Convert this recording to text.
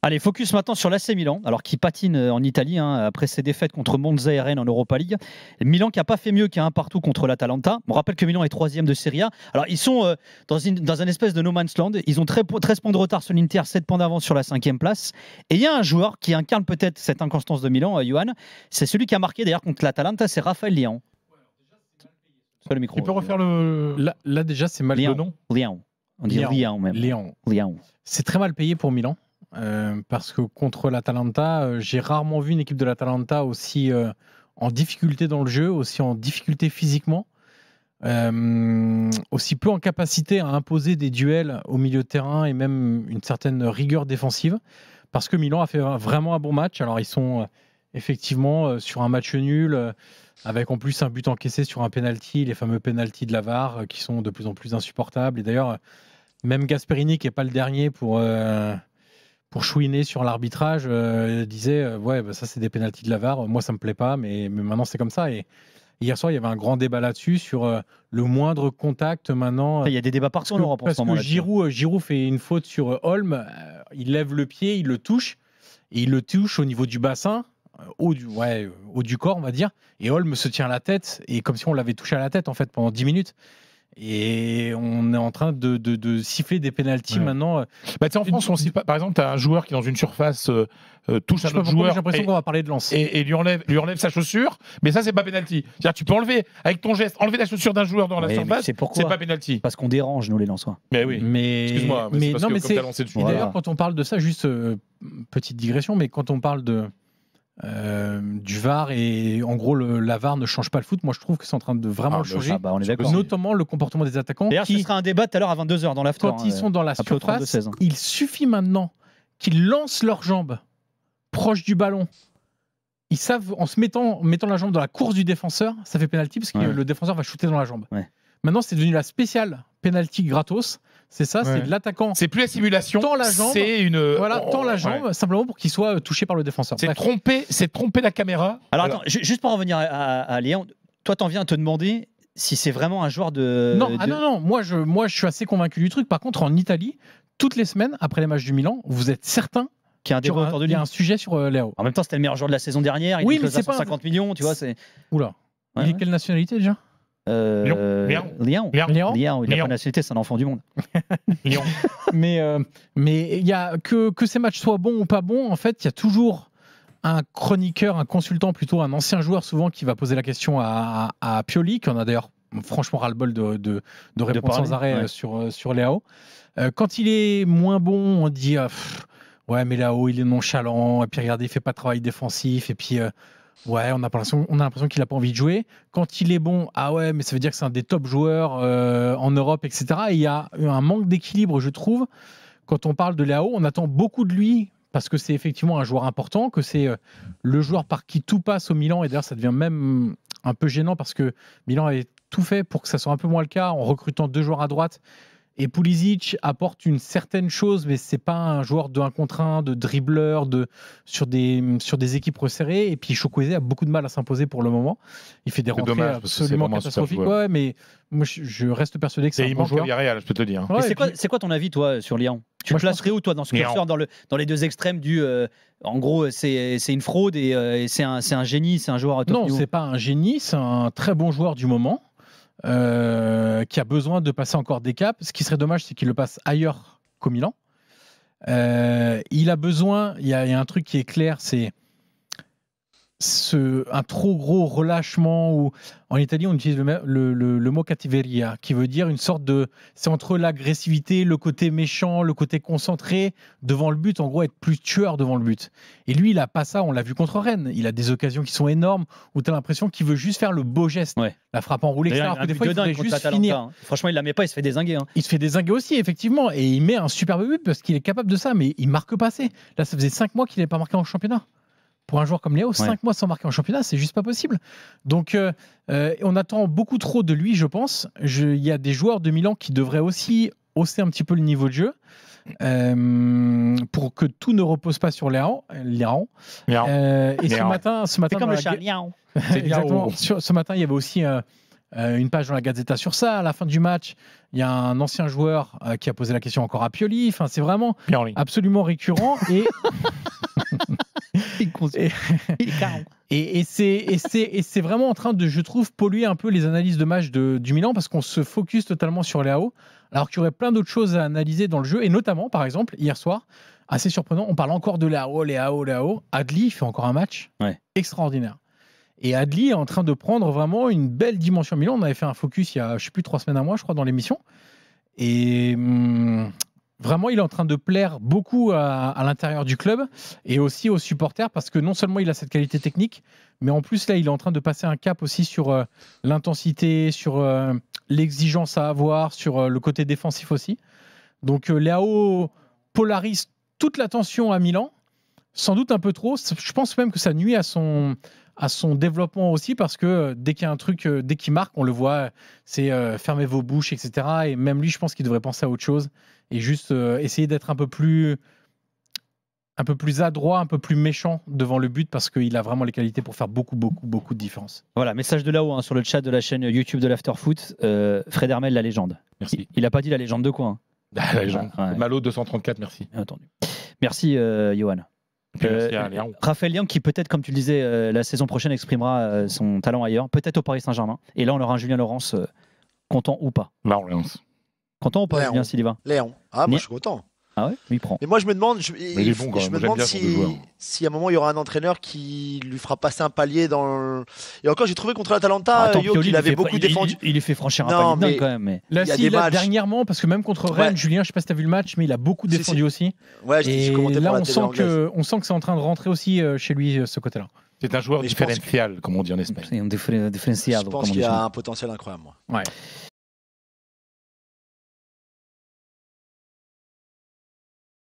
Allez, focus maintenant sur l'AC Milan, alors qui patine en Italie après ses défaites contre Monza et Rennes en Europa League. Milan qui n'a pas fait mieux qu'un partout contre l'Atalanta. On rappelle que Milan est 3e de Serie A. Alors ils sont dans un espèce de no man's land. Ils ont 13 points de retard sur l'Inter, 7 points d'avance sur la 5e place. Et il y a un joueur qui incarne peut-être cette inconstance de Milan, Johan. C'est celui qui a marqué d'ailleurs contre l'Atalanta, c'est Raphaël Leão. C'est pas le micro. Tu peux refaire le. Là déjà, c'est mal le nom. Leão. On dit Leão même. Leão. C'est très mal payé pour Milan. Parce que contre l'Atalanta, j'ai rarement vu une équipe de l'Atalanta aussi en difficulté dans le jeu, aussi en difficulté physiquement, aussi peu en capacité à imposer des duels au milieu de terrain et même une certaine rigueur défensive. Parce que Milan a fait vraiment un bon match. Alors ils sont effectivement sur un match nul, avec en plus un but encaissé sur un penalty, les fameux penalties de la VAR qui sont de plus en plus insupportables. Et d'ailleurs, même Gasperini, qui n'est pas le dernier pour chouiner sur l'arbitrage, disait ouais, bah, ça c'est des pénaltys de la VAR, moi ça me plaît pas, mais maintenant c'est comme ça. Et hier soir il y avait un grand débat là-dessus sur le moindre contact maintenant. Il y a des débats partout en Europe en ce moment. Parce que Giroud fait une faute sur Holm, il lève le pied, il le touche, et il le touche au niveau du bassin, haut du corps on va dire, et Holm se tient la tête, et comme si on l'avait touché à la tête en fait pendant 10 minutes. Et on est en train de siffler des pénaltys maintenant. Bah, en France, on cite pas, par exemple, tu as un joueur qui, dans une surface, touche un autre joueur. J'ai l'impression qu'on va parler de Lens. Et lui enlève sa chaussure, mais ça, c'est pas pénalty. C'est-à-dire, tu peux enlever, avec ton geste, enlever la chaussure d'un joueur dans la surface, c'est pas pénalty. Parce qu'on dérange, nous, les Lensois. Mais oui. Excuse-moi, mais c'est parce que comme t'as lancé dessus. Et d'ailleurs, quand on parle de ça, juste petite digression, mais quand on parle du VAR et en gros la VAR ne change pas le foot, moi je trouve que c'est en train de vraiment le changer, on est d'accord. Notamment le comportement des attaquants. D'ailleurs, ce sera un débat tout à l'heure à 22h dans l'after. Quand ils sont dans la surface, il suffit maintenant qu'ils lancent leurs jambes proches du ballon. Ils savent, en se mettant la jambe dans la course du défenseur, ça fait pénalty parce que le défenseur va shooter dans la jambe. Maintenant, c'est devenu la spéciale pénalty gratos. C'est ça, c'est l'attaquant. C'est plus la simulation. Tend la jambe. C'est une. Tend la jambe simplement pour qu'il soit touché par le défenseur. C'est tromper la caméra. Alors attends, juste pour revenir à Léon, toi t'en viens à te demander si c'est vraiment un joueur de. Non. Moi je suis assez convaincu du truc. Par contre, en Italie, toutes les semaines après les matchs du Milan, vous êtes certain qu'il y a un sujet sur Leão. En même temps, c'était le meilleur joueur de la saison dernière. Il a 150 millions, tu vois. Oula. Il est quelle nationalité déjà? Léon. Il a pas nationalité, c'est un enfant du monde. Léon. Mais il y a que ces matchs soient bons ou pas bons, en fait, il y a toujours un chroniqueur, un consultant plutôt, un ancien joueur souvent qui va poser la question à Pioli, qui en a d'ailleurs franchement ras-le-bol de répondre sans arrêt sur Leão. Quand il est moins bon, on dit ouais, mais Leão il est nonchalant, et puis regardez, il fait pas de travail défensif, et puis ouais, on a l'impression qu'il n'a pas envie de jouer. Quand il est bon, ah ouais, mais ça veut dire que c'est un des top joueurs en Europe, etc. Et il y a un manque d'équilibre, je trouve. Quand on parle de Leão, on attend beaucoup de lui parce que c'est effectivement un joueur important, que c'est le joueur par qui tout passe au Milan. Et d'ailleurs, ça devient même un peu gênant parce que Milan a tout fait pour que ça soit un peu moins le cas en recrutant 2 joueurs à droite. Et Pulisic apporte une certaine chose, mais c'est pas un joueur de 1 contre 1, de dribbleur, sur des équipes resserrées. Et puis Chukwueze a beaucoup de mal à s'imposer pour le moment. Il fait des rentrées absolument catastrophiques. Ouais, mais moi je reste persuadé que c'est un bon joueur. Je peux te dire. Ouais, c'est quoi ton avis, toi, sur Léon? Tu le placerais où, toi, dans ce curseur, dans les deux extrêmes du en gros, c'est une fraude et c'est un génie, c'est un joueur à top niveau? Non, c'est pas un génie, c'est un très bon joueur du moment. Qui a besoin de passer encore des caps. Ce qui serait dommage, c'est qu'il le passe ailleurs qu'au Milan. Il a besoin, il y a un truc qui est clair, c'est un trop gros relâchement, ou en Italie on utilise le mot cattiveria, qui veut dire une sorte de, c'est entre l'agressivité, le côté méchant, le côté concentré devant le but, en gros être plus tueur devant le but. Et lui il a pas ça, on l'a vu contre Rennes, il a des occasions qui sont énormes où tu as l'impression qu'il veut juste faire le beau geste, la frappe enroulée, etc. Alors que des fois il faudrait juste finir. Franchement il la met pas, il se fait dézinguer. Il se fait dézinguer aussi, effectivement, et il met un superbe but parce qu'il est capable de ça, mais il marque pas assez. Là ça faisait 5 mois qu'il n'avait pas marqué en championnat. Pour un joueur comme Léo, 5 mois sans marquer en championnat, c'est juste pas possible. Donc, on attend beaucoup trop de lui, je pense. Il y a des joueurs de Milan qui devraient aussi hausser un petit peu le niveau de jeu pour que tout ne repose pas sur Léon. Et ce matin, c'est comme le chat Léon. Exactement. Ce matin, il y avait aussi une page dans la Gazzetta sur ça. À la fin du match, il y a un ancien joueur qui a posé la question encore à Pioli. Enfin, c'est vraiment absolument récurrent. Et c'est vraiment en train de, je trouve, polluer un peu les analyses de match du Milan parce qu'on se focus totalement sur Leao, alors qu'il y aurait plein d'autres choses à analyser dans le jeu. Et notamment, par exemple, hier soir, assez surprenant, on parle encore de Leao. Adli fait encore un match extraordinaire. Et Adli est en train de prendre vraiment une belle dimension Milan. On avait fait un focus il y a, je sais plus, 3 semaines, un mois, je crois, dans l'émission. Et vraiment, il est en train de plaire beaucoup à l'intérieur du club et aussi aux supporters parce que non seulement il a cette qualité technique, mais en plus, là, il est en train de passer un cap aussi sur l'intensité, sur l'exigence à avoir, sur le côté défensif aussi. Donc, Leao polarise toute l'attention à Milan, sans doute un peu trop. Je pense même que ça nuit à son développement aussi parce que dès qu'il y a un truc, dès qu'il marque, on le voit, c'est fermez vos bouches, etc. Et même lui, je pense qu'il devrait penser à autre chose et juste essayer d'être un peu plus adroit, un peu plus méchant devant le but parce qu'il a vraiment les qualités pour faire beaucoup de différence. Voilà, message de là-haut sur le chat de la chaîne YouTube de l'Afterfoot. Fred Hermel, la légende. Merci. Il n'a pas dit la légende de quoi La légende. Malo 234, merci. Entendu. Merci, Johan. Raphaël Liang qui peut-être, comme tu le disais, la saison prochaine exprimera son talent ailleurs, peut-être au Paris Saint-Germain. Et là, on aura un Julien Laurens content ou pas. Content ou pas, Julien Sylvain? Léon. Ah, moi je suis content. Ah ouais, il prend. Et moi je me demande, je me demande si à un moment il y aura un entraîneur qui lui fera passer un palier dans le... Et encore, j'ai trouvé contre l'Atalanta, qu'il avait beaucoup défendu. Il lui fait franchir un palier quand même. Mais... Là, dernièrement, parce que même contre Rennes, Julien, je sais pas si tu as vu le match, mais il a beaucoup défendu aussi. Ouais, et là, on sent que c'est en train de rentrer aussi chez lui, ce côté-là. C'est un joueur différentiel, comme on dit en Espagne. C'est un différentiel. Je pense qu'il a un potentiel incroyable. Ouais.